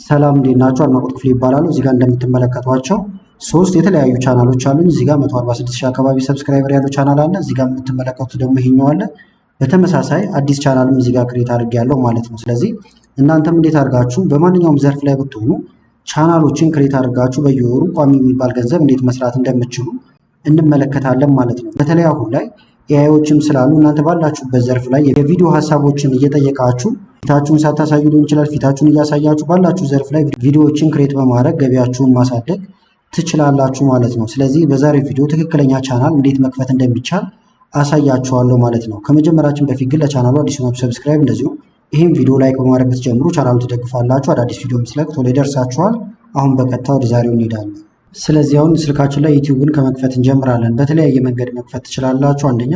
ሰላም እንዴት ናችሁ? አድናቆት ክፍሌ ይባላሉ። እዚህ ጋር እንደምትመለከቷቸው ሶስት የተለያዩ ቻናሎች አሉኝ። እዚህ ጋር 146,000 አካባቢ ሰብስክራይበር ያለው ቻናል አለ። እዚህ ጋር የምትመለከቱት ደግሞ ይሄኛው አለ። በተመሳሳይ አዲስ ቻናልም እዚህ ጋር ክሬት አድርጌያለሁ ማለት ነው። ስለዚህ እናንተም እንዴት አድርጋችሁ በማንኛውም ዘርፍ ላይ ብትሆኑ ቻናሎችን ክሬት አድርጋችሁ በየወሩ ቋሚ የሚባል ገንዘብ እንዴት መስራት እንደምትችሉ እንመለከታለን ማለት ነው። በተለይ አሁን ላይ ኤአይዎችም ስላሉ እናንተ ባላችሁበት ዘርፍ ላይ የቪዲዮ ሀሳቦችን እየጠየቃችሁ ፊታችሁን ሳታሳዩ ሊሆን ይችላል፣ ፊታችሁን እያሳያችሁ ባላችሁ ዘርፍ ላይ ቪዲዮዎችን ክሬት በማድረግ ገቢያችሁን ማሳደግ ትችላላችሁ ማለት ነው። ስለዚህ በዛሬው ቪዲዮ ትክክለኛ ቻናል እንዴት መክፈት እንደሚቻል አሳያችኋለሁ ማለት ነው። ከመጀመራችን በፊት ግን ለቻናሉ አዲስ ሆናችሁ ሰብስክራይብ፣ እንደዚሁ ይህም ቪዲዮ ላይክ በማድረግ ብትጀምሩ ቻናሉ ትደግፋላችሁ። አዳዲስ ቪዲዮ ስለቅ ቶሎ ይደርሳችኋል። አሁን በቀጥታ ወደ ዛሬው እንሄዳለን። ስለዚህ አሁን ስልካችን ላይ ዩቲዩብን ከመክፈት እንጀምራለን። በተለያየ መንገድ መክፈት ትችላላችሁ። አንደኛ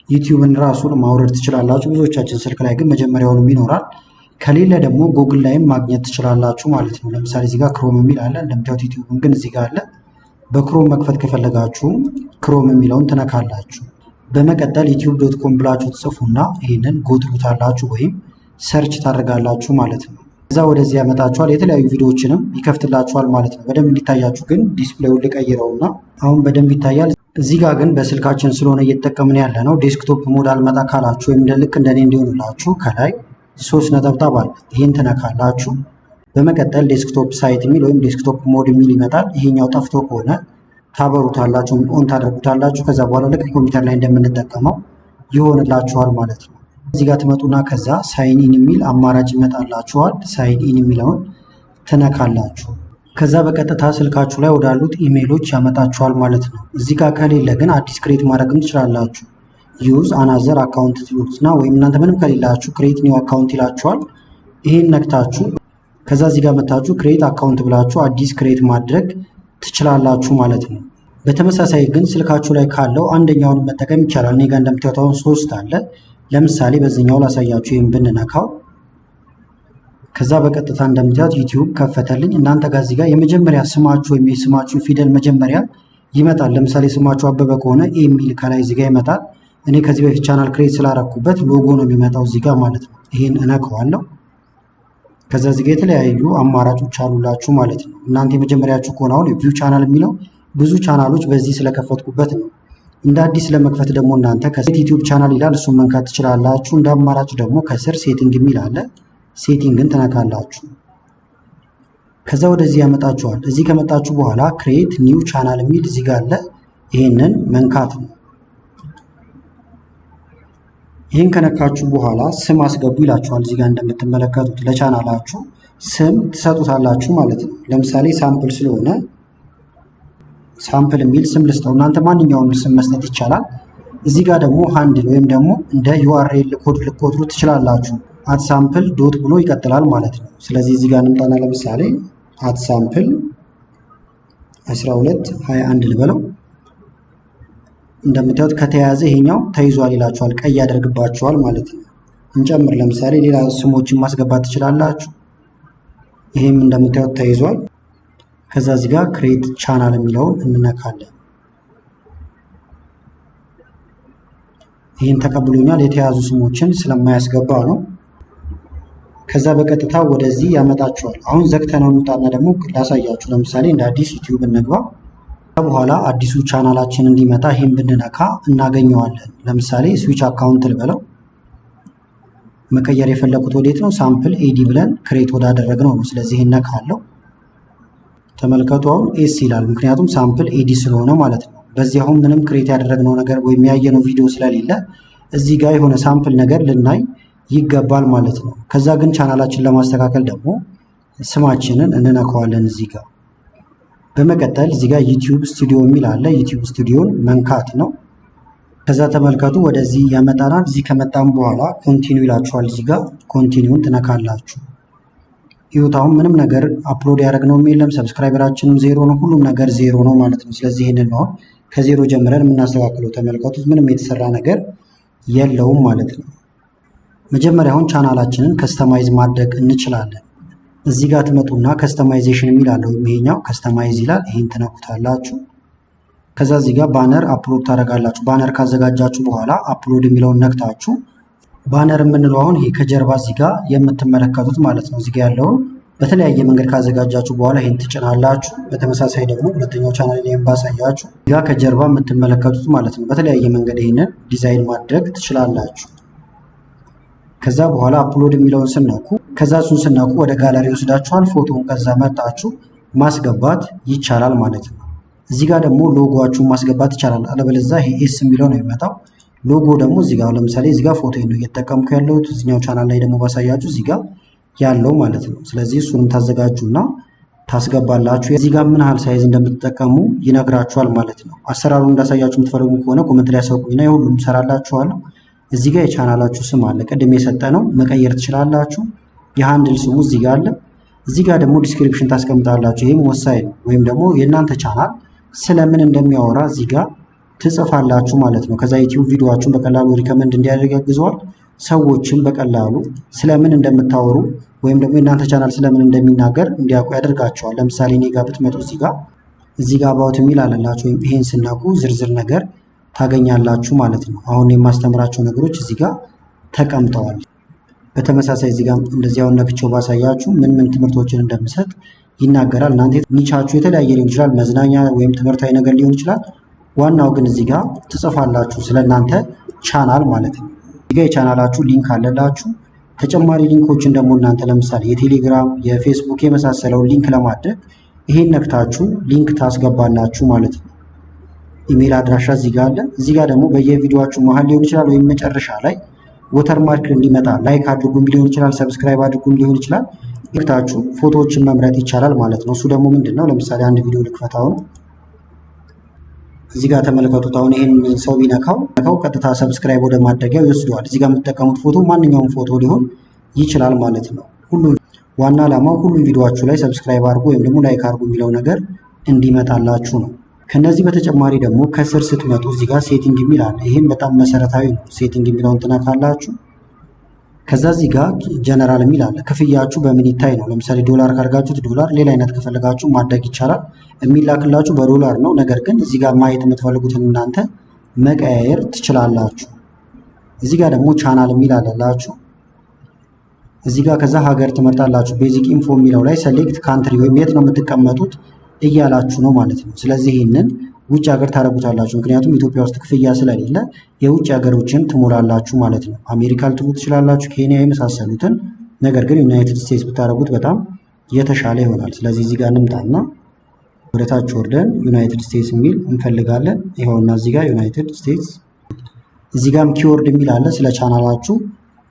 ዩቲዩብን ራሱን ማውረድ ትችላላችሁ። ብዙዎቻችን ስልክ ላይ ግን መጀመሪያውንም ይኖራል። ከሌለ ደግሞ ጉግል ላይም ማግኘት ትችላላችሁ ማለት ነው። ለምሳሌ እዚህ ጋር ክሮም የሚል አለ። እንደምታዩት ዩቲዩብን ግን እዚህ ጋር አለ። በክሮም መክፈት ከፈለጋችሁ ክሮም የሚለውን ትነካላችሁ። በመቀጠል youtube.com ብላችሁ ትጽፉና ይህንን ጎትሉታላችሁ ወይም ሰርች ታደርጋላችሁ ማለት ነው። እዛ ወደዚህ ያመጣችኋል። የተለያዩ ቪዲዮዎችንም ይከፍትላችኋል ማለት ነው። በደንብ እንዲታያችሁ ግን ዲስፕሌውን ልቀይረውና አሁን በደንብ ይታያል። እዚህ ጋር ግን በስልካችን ስለሆነ እየተጠቀምን ያለ ነው። ዴስክቶፕ ሞድ አልመጣ ካላችሁ ወይም ልክ እንደኔ እንዲሆንላችሁ ከላይ 3 ነጠብጣብ አለ። ይህን ትነካላችሁ። በመቀጠል ዴስክቶፕ ሳይት የሚል ወይም ዴስክቶፕ ሞድ የሚል ይመጣል። ይሄኛው ጠፍቶ ከሆነ ታበሩታላችሁ፣ ኦን ታደርጉታላችሁ። ከዛ በኋላ ልክ ኮምፒውተር ላይ እንደምንጠቀመው ይሆንላችኋል ማለት ነው። እዚህ ጋር ትመጡና ከዛ ሳይን ኢን የሚል አማራጭ ይመጣላችኋል። ሳይን ኢን የሚለውን ትነካላችሁ። ከዛ በቀጥታ ስልካችሁ ላይ ወዳሉት ኢሜይሎች ያመጣችኋል ማለት ነው። እዚህ ጋር ከሌለ ግን አዲስ ክሬት ማድረግም ትችላላችሁ። ዩዝ አናዘር አካውንት ትሉትና ወይም እናንተ ምንም ከሌላችሁ ክሬት ኒው አካውንት ይላችኋል። ይሄን ነክታችሁ ከዛ እዚህ ጋር መታችሁ ክሬት አካውንት ብላችሁ አዲስ ክሬት ማድረግ ትችላላችሁ ማለት ነው። በተመሳሳይ ግን ስልካችሁ ላይ ካለው አንደኛውን መጠቀም ይቻላል። እኔ ጋር እንደምታዩት አሁን 3 አለ። ለምሳሌ በዚህኛው ላሳያችሁ። ይሄን ብንነካው ከዛ በቀጥታ እንደምታዩት ዩቲዩብ ከፈተልኝ። እናንተ ጋር እዚህ ጋር የመጀመሪያ ስማችሁ ወይም የስማችሁ ፊደል መጀመሪያ ይመጣል። ለምሳሌ ስማችሁ አበበ ከሆነ ኤ የሚል ከላይ እዚህ ጋር ይመጣል። እኔ ከዚህ በፊት ቻናል ክሬት ስላረኩበት ሎጎ ነው የሚመጣው እዚህ ጋር ማለት ነው። ይሄን እነካዋለሁ። ከዛ እዚህ ጋር የተለያዩ አማራጮች አሉላችሁ ማለት ነው። እናንተ የመጀመሪያችሁ ከሆነ አሁን ቪው ቻናል የሚለው ብዙ ቻናሎች በዚህ ስለከፈትኩበት ነው። እንደ አዲስ ለመክፈት ደግሞ እናንተ ከሴት ዩቲዩብ ቻናል ይላል፣ እሱን መንካት ትችላላችሁ። እንደ አማራጭ ደግሞ ከስር ሴቲንግ የሚል አለ። ሴቲንግን ትነካላችሁ። ከዛ ወደዚህ ያመጣችኋል። እዚህ ከመጣችሁ በኋላ ክሬት ኒው ቻናል የሚል እዚህ ጋር አለ። ይሄንን መንካት ነው። ይህን ከነካችሁ በኋላ ስም አስገቡ ይላችኋል። እዚህ ጋር እንደምትመለከቱት ለቻናላችሁ ስም ትሰጡታላችሁ ማለት ነው። ለምሳሌ ሳምፕል ስለሆነ ሳምፕል የሚል ስም ልስጠው። እናንተ ማንኛውንም ስም መስጠት ይቻላል። እዚህ ጋር ደግሞ ሃንድል ወይም ደግሞ እንደ ዩአርኤል ኮድ ልትቆጥሩ ትችላላችሁ። አት ሳምፕል ዶት ብሎ ይቀጥላል ማለት ነው። ስለዚህ እዚህ ጋር እንምጣና ለምሳሌ አት ሳምፕል 1221 ልበለው። እንደምታዩት ከተያዘ ይሄኛው ተይዟል ይላችኋል። ቀይ ያደርግባችኋል ማለት ነው። እንጨምር። ለምሳሌ ሌላ ስሞችን ማስገባት ትችላላችሁ። ይሄም እንደምታዩት ተይዟል። ከዛ እዚህ ጋር ክሬት ቻናል የሚለውን እንነካለን። ይህን ተቀብሎኛል። የተያዙ ስሞችን ስለማያስገባ ነው። ከዛ በቀጥታ ወደዚህ ያመጣችኋል። አሁን ዘግተነው እንውጣና ደግሞ ላሳያችሁ። ለምሳሌ እንደ አዲስ ዩቲዩብ እንግባ። በኋላ አዲሱ ቻናላችን እንዲመጣ ይህን ብንነካ እናገኘዋለን። ለምሳሌ ስዊች አካውንት ልበለው። መቀየር የፈለኩት ወዴት ነው? ሳምፕል ኤዲ ብለን ክሬት ወዳደረግነው ነው። ስለዚህ ይህን ነካለው። ተመልከቱ፣ አሁን ኤስ ይላል። ምክንያቱም ሳምፕል ኤዲ ስለሆነ ማለት ነው። በዚህ አሁን ምንም ክሬት ያደረግነው ነገር ወይም ያየነው ቪዲዮ ስለሌለ እዚህ ጋር የሆነ ሳምፕል ነገር ልናይ ይገባል ማለት ነው። ከዛ ግን ቻናላችን ለማስተካከል ደግሞ ስማችንን እንነካዋለን እዚህ ጋር። በመቀጠል እዚህ ጋር ዩቲዩብ ስቱዲዮ የሚል አለ። ዩቲዩብ ስቱዲዮን መንካት ነው። ከዛ ተመልከቱ ወደዚህ ያመጣናል። እዚህ ከመጣም በኋላ ኮንቲኒው ይላችኋል። እዚህ ጋር ኮንቲኒውን ትነካላችሁ። ይሁት አሁን ምንም ነገር አፕሎድ ያደረግነው የለም። ሰብስክራይበራችንም ዜሮ ነው። ሁሉም ነገር ዜሮ ነው ማለት ነው። ስለዚህ ይህንን ነው ከዜሮ ጀምረን የምናስተካክለው። ተመልከቱት፣ ምንም የተሰራ ነገር የለውም ማለት ነው። መጀመሪያ አሁን ቻናላችንን ከስተማይዝ ማድረግ እንችላለን። እዚህ ጋር ትመጡና ከስተማይዜሽን የሚል አለ፣ ወይም ይሄኛው ከስተማይዝ ይላል። ይሄን ትነኩታላችሁ። ከዛ እዚህ ጋር ባነር አፕሎድ ታደርጋላችሁ። ባነር ካዘጋጃችሁ በኋላ አፕሎድ የሚለውን ነክታችሁ ባነር የምንለው አሁን ይሄ ከጀርባ እዚህ ጋር የምትመለከቱት ማለት ነው። እዚህ ጋር ያለውን በተለያየ መንገድ ካዘጋጃችሁ በኋላ ይህን ትጭናላችሁ። በተመሳሳይ ደግሞ ሁለተኛው ቻናል ላይ ባሳያችሁ ጋ ከጀርባ የምትመለከቱት ማለት ነው። በተለያየ መንገድ ይህንን ዲዛይን ማድረግ ትችላላችሁ። ከዛ በኋላ አፕሎድ የሚለውን ስነኩ ከዛ እሱን ስነኩ ወደ ጋለሪ ወስዳችኋል። ፎቶውን ከዛ መርጣችሁ ማስገባት ይቻላል ማለት ነው። እዚህ ጋር ደግሞ ሎጎአችሁን ማስገባት ይቻላል። አለበለዚያ ይሄ ኤስ የሚለው ነው የሚመጣው። ሎጎ ደግሞ እዚህ ጋር ለምሳሌ እዚህ ጋር ፎቶ ነው እየተጠቀምኩ ያለሁት። እዚህኛው ቻናል ላይ ደግሞ ባሳያችሁ እዚህ ጋር ያለው ማለት ነው። ስለዚህ እሱንም ታዘጋጁና ታስገባላችሁ። እዚህ ጋር ምን ያህል ሳይዝ እንደምትጠቀሙ ይነግራችኋል ማለት ነው። አሰራሩን እንዳሳያችሁ የምትፈልጉ ከሆነ ኮሜንት ላይ አሳውቁኝና የሁሉም ሰራላችኋለሁ። እዚህ ጋር የቻናላችሁ ስም አለ፣ ቅድም የሰጠነው መቀየር ትችላላችሁ። የሃንድል ስሙ እዚህ ጋር አለ። እዚህ ጋር ደግሞ ዲስክሪፕሽን ታስቀምጣላችሁ። ይህም ወሳኝ ነው። ወይም ደግሞ የእናንተ ቻናል ስለምን እንደሚያወራ እዚህ ጋር ትጽፋላችሁ ማለት ነው። ከዛ ዩቲዩብ ቪዲዮአችሁን በቀላሉ ሪከመንድ እንዲያደርግ ያግዘዋል። ሰዎችን በቀላሉ ስለምን እንደምታወሩ ወይም ደግሞ የእናንተ ቻናል ስለምን እንደሚናገር እንዲያውቁ ያደርጋቸዋል። ለምሳሌ እኔ ጋር ብትመጡ እዚህ ጋር አባውት የሚል አለላችሁ። ወይም ይሄን ስናኩ ዝርዝር ነገር ታገኛላችሁ ማለት ነው። አሁን የማስተምራቸው ነገሮች እዚህ ጋር ተቀምጠዋል። በተመሳሳይ እዚህ ጋር እንደዚህ አሁን ነክቼው ባሳያችሁ ምን ትምህርቶችን እንደምሰጥ ይናገራል። እናንተ ኒቻችሁ የተለያየ ሊሆን ይችላል፣ መዝናኛ ወይም ትምህርታዊ ነገር ሊሆን ይችላል። ዋናው ግን እዚህ ጋር ትጽፋላችሁ ስለእናንተ ቻናል ማለት ነው። እዚህ ጋር የቻናላችሁ ሊንክ አለላችሁ። ተጨማሪ ሊንኮችን ደግሞ እናንተ ለምሳሌ የቴሌግራም የፌስቡክ የመሳሰለውን ሊንክ ለማድረግ ይሄን ነክታችሁ ሊንክ ታስገባላችሁ ማለት ነው። ኢሜል አድራሻ እዚህ ጋር አለ። እዚህ ጋር ደግሞ በየቪዲዮአችሁ መሀል ሊሆን ይችላል ወይም መጨረሻ ላይ ወተርማርክ እንዲመጣ ላይክ አድርጉም ሊሆን ይችላል፣ ሰብስክራይብ አድርጉም ሊሆን ይችላል። ልክታችሁ ፎቶዎችን መምረጥ ይቻላል ማለት ነው። እሱ ደግሞ ምንድነው? ለምሳሌ አንድ ቪዲዮ ልክፈታው ነው። እዚህ ጋር ተመልከቱት። አሁን ይሄን ሰው ቢነካው ቀጥታ ሰብስክራይብ ወደ ማድረጊያው ይወስደዋል። እዚህ ጋር የምትጠቀሙት ፎቶ ማንኛውም ፎቶ ሊሆን ይችላል ማለት ነው። ዋና ዓላማው ሁሉም ቪዲዮአችሁ ላይ ሰብስክራይብ አድርጉ ወይም ደግሞ ላይክ አድርጉ የሚለው ነገር እንዲመጣላችሁ ነው። ከነዚህ በተጨማሪ ደግሞ ከስር ስትመጡ እዚህ ጋር ሴቲንግ የሚል አለ። ይሄም በጣም መሰረታዊ ነው። ሴቲንግ የሚለውን ትነካላችሁ። ከዛ እዚህ ጋር ጀነራል የሚል አለ። ክፍያችሁ በምን ይታይ ነው። ለምሳሌ ዶላር ካርጋችሁት ዶላር፣ ሌላ አይነት ከፈለጋችሁ ማድረግ ይቻላል። የሚላክላችሁ በዶላር ነው። ነገር ግን እዚህ ጋር ማየት የምትፈልጉትን እናንተ መቀያየር ትችላላችሁ። እዚህ ጋር ደግሞ ቻናል የሚል አለላችሁ። እዚህ ጋር ከዛ ሀገር ትመርጣላችሁ። ቤዚክ ኢንፎ የሚለው ላይ ሴሌክት ካንትሪ ወይም የት ነው የምትቀመጡት እያላችሁ ነው ማለት ነው። ስለዚህ ይህንን ውጭ ሀገር ታደርጉታላችሁ። ምክንያቱም ኢትዮጵያ ውስጥ ክፍያ ስለሌለ የውጭ ሀገሮችን ትሞላላችሁ ማለት ነው። አሜሪካ ልትሉ ትችላላችሁ፣ ኬንያ የመሳሰሉትን። ነገር ግን ዩናይትድ ስቴትስ ብታደርጉት በጣም የተሻለ ይሆናል። ስለዚህ እዚህ ጋር እንምጣና ወደታች ወርደን ዩናይትድ ስቴትስ የሚል እንፈልጋለን። ይኸውና እዚህ ጋር ዩናይትድ ስቴትስ። እዚህ ጋርም ኪወርድ የሚል አለ። ስለ ቻናላችሁ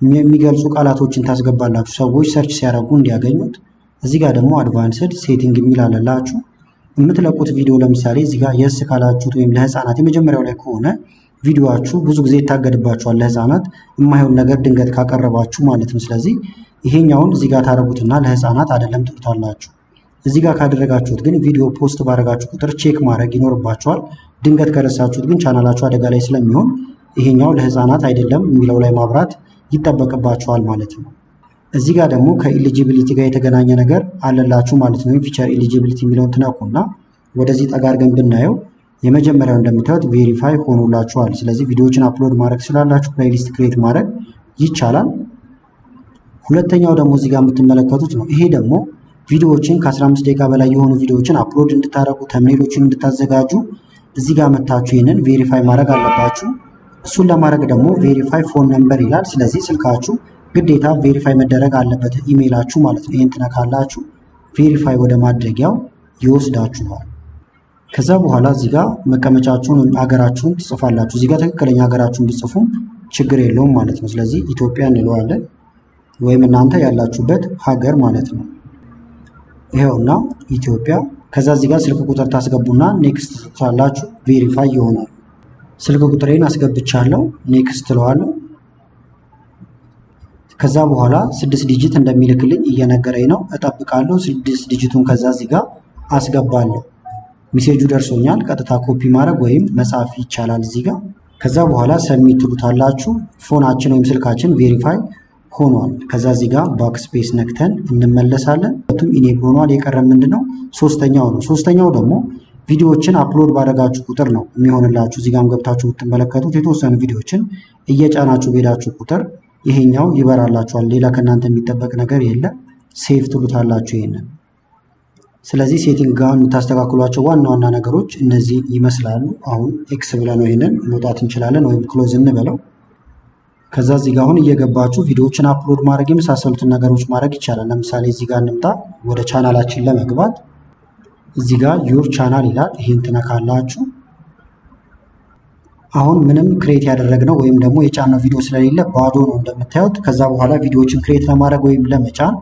የሚገልጹ ቃላቶችን ታስገባላችሁ ሰዎች ሰርች ሲያደርጉ እንዲያገኙት። እዚህ ጋር ደግሞ አድቫንስድ ሴቲንግ የሚል አለላችሁ። የምትለቁት ቪዲዮ ለምሳሌ እዚህ ጋር የስ ካላችሁት ወይም ለህፃናት የመጀመሪያው ላይ ከሆነ ቪዲዮአችሁ ብዙ ጊዜ ይታገድባችኋል። ለህፃናት የማይሆን ነገር ድንገት ካቀረባችሁ ማለት ነው። ስለዚህ ይሄኛውን እዚህ ጋር ታደርጉትና ለህፃናት አይደለም ትሉታላችሁ። እዚህ ጋር ካደረጋችሁት ግን ቪዲዮ ፖስት ባደረጋችሁ ቁጥር ቼክ ማድረግ ይኖርባችኋል። ድንገት ከረሳችሁት ግን ቻናላችሁ አደጋ ላይ ስለሚሆን ይሄኛው ለህፃናት አይደለም የሚለው ላይ ማብራት ይጠበቅባችኋል ማለት ነው። እዚህ ጋር ደግሞ ከኢሊጂቢሊቲ ጋር የተገናኘ ነገር አለላችሁ ማለት ነው። ፊቸር ኢሊጂቢሊቲ የሚለውን ትነኩና ወደዚህ ጠጋ አድርገን ብናየው የመጀመሪያው እንደምታዩት ቬሪፋይ ሆኖላችኋል። ስለዚህ ቪዲዮዎችን አፕሎድ ማድረግ ትችላላችሁ። ፕሌሊስት ክሬት ማድረግ ይቻላል። ሁለተኛው ደግሞ እዚህ ጋር የምትመለከቱት ነው። ይሄ ደግሞ ቪዲዮዎችን ከ15 ደቂቃ በላይ የሆኑ ቪዲዮዎችን አፕሎድ እንድታደርጉ ተምኔሎችን እንድታዘጋጁ እዚህ ጋር መታችሁ ይህንን ቬሪፋይ ማድረግ አለባችሁ። እሱን ለማድረግ ደግሞ ቬሪፋይ ፎን ነምበር ይላል። ስለዚህ ስልካችሁ ግዴታ ቬሪፋይ መደረግ አለበት፣ ኢሜይላችሁ ማለት ነው። ይህን ትነካላችሁ፣ ቬሪፋይ ወደ ማድረጊያው ይወስዳችኋል። ከዛ በኋላ እዚህ ጋር መቀመጫችሁን ወይም ሀገራችሁን ትጽፋላችሁ። እዚህ ጋር ትክክለኛ ሀገራችሁን ብጽፉም ችግር የለውም ማለት ነው። ስለዚህ ኢትዮጵያ እንለዋለን ወይም እናንተ ያላችሁበት ሀገር ማለት ነው። ይኸውና ኢትዮጵያ። ከዛ እዚህ ጋር ስልክ ቁጥር ታስገቡና ኔክስት ትላላችሁ፣ ቬሪፋይ ይሆናል። ስልክ ቁጥሬን አስገብቻለሁ፣ ኔክስት ትለዋለሁ። ከዛ በኋላ 6 ዲጂት እንደሚልክልኝ እየነገረኝ ነው። እጠብቃለሁ 6 ዲጂቱን ከዛ እዚህ ጋር አስገባለሁ። ሜሴጁ ደርሶኛል። ቀጥታ ኮፒ ማድረግ ወይም መጻፍ ይቻላል እዚህ ጋር። ከዛ በኋላ ሰብሚት ትሉታላችሁ። ፎናችን ወይም ስልካችን ቬሪፋይ ሆኗል። ከዛ እዚህ ጋር ባክ ስፔስ ነክተን እንመለሳለን። ሁለቱም ኢኔብል ሆኗል። የቀረ ምንድነው? ሶስተኛው ነው። ሶስተኛው ደግሞ ቪዲዮዎችን አፕሎድ ባደረጋችሁ ቁጥር ነው የሚሆንላችሁ። እዚህ ጋርም ገብታችሁ ብትመለከቱት የተወሰኑ ቪዲዮዎችን እየጫናችሁ በሄዳችሁ ቁጥር ይሄኛው ይበራላችኋል። ሌላ ከእናንተ የሚጠበቅ ነገር የለም። ሴቭ ትሉታላችሁ ይሄንን። ስለዚህ ሴቲንግ ጋር የምታስተካክሏቸው ዋና ዋና ነገሮች እነዚህ ይመስላሉ። አሁን ኤክስ ብለን ነው ይሄንን መውጣት እንችላለን ወይም ክሎዝ እንበለው። ከዛ እዚህ ጋር አሁን እየገባችሁ ቪዲዮዎችን አፕሎድ ማድረግ የመሳሰሉትን ነገሮች ማድረግ ይቻላል። ለምሳሌ እዚህ ጋር እንምጣ። ወደ ቻናላችን ለመግባት እዚህ ጋር ዩር ቻናል ይላል። ይሄን ትነካላችሁ። አሁን ምንም ክሬት ያደረግነው ወይም ደግሞ የጫነው ቪዲዮ ስለሌለ ባዶ ነው እንደምታዩት። ከዛ በኋላ ቪዲዮዎችን ክሬት ለማድረግ ወይም ለመጫን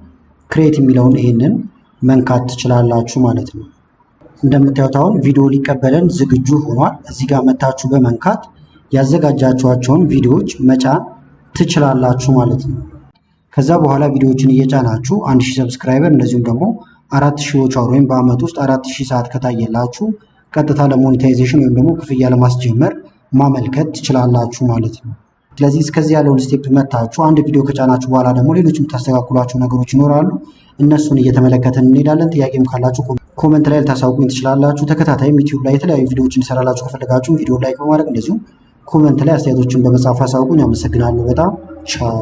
ክሬት የሚለውን ይሄንን መንካት ትችላላችሁ ማለት ነው። እንደምታዩት አሁን ቪዲዮ ሊቀበለን ዝግጁ ሆኗል። እዚህ ጋር መታችሁ በመንካት ያዘጋጃችኋቸውን ቪዲዮዎች መጫን ትችላላችሁ ማለት ነው። ከዛ በኋላ ቪዲዮዎችን እየጫናችሁ 1000 ሰብስክራይበር እንደዚሁም ደግሞ 4000 ዎች አወር ወይም በአመት ውስጥ 4000 ሰዓት ከታየላችሁ ቀጥታ ለሞኔታይዜሽን ወይም ደግሞ ክፍያ ለማስጀመር ማመልከት ትችላላችሁ ማለት ነው። ስለዚህ እስከዚህ ያለውን ስቴፕ መታችሁ አንድ ቪዲዮ ከጫናችሁ በኋላ ደግሞ ሌሎች የምታስተካክሏቸው ነገሮች ይኖራሉ። እነሱን እየተመለከትን እንሄዳለን። ጥያቄም ካላችሁ ኮመንት ላይ ልታሳውቁኝ ትችላላችሁ። ተከታታይም ዩቲዩብ ላይ የተለያዩ ቪዲዮዎችን እንሰራላችሁ ከፈለጋችሁ ቪዲዮ ላይክ በማድረግ እንደዚሁም ኮመንት ላይ አስተያየቶችን በመጻፍ አሳውቁኝ። አመሰግናለሁ በጣም ቻው።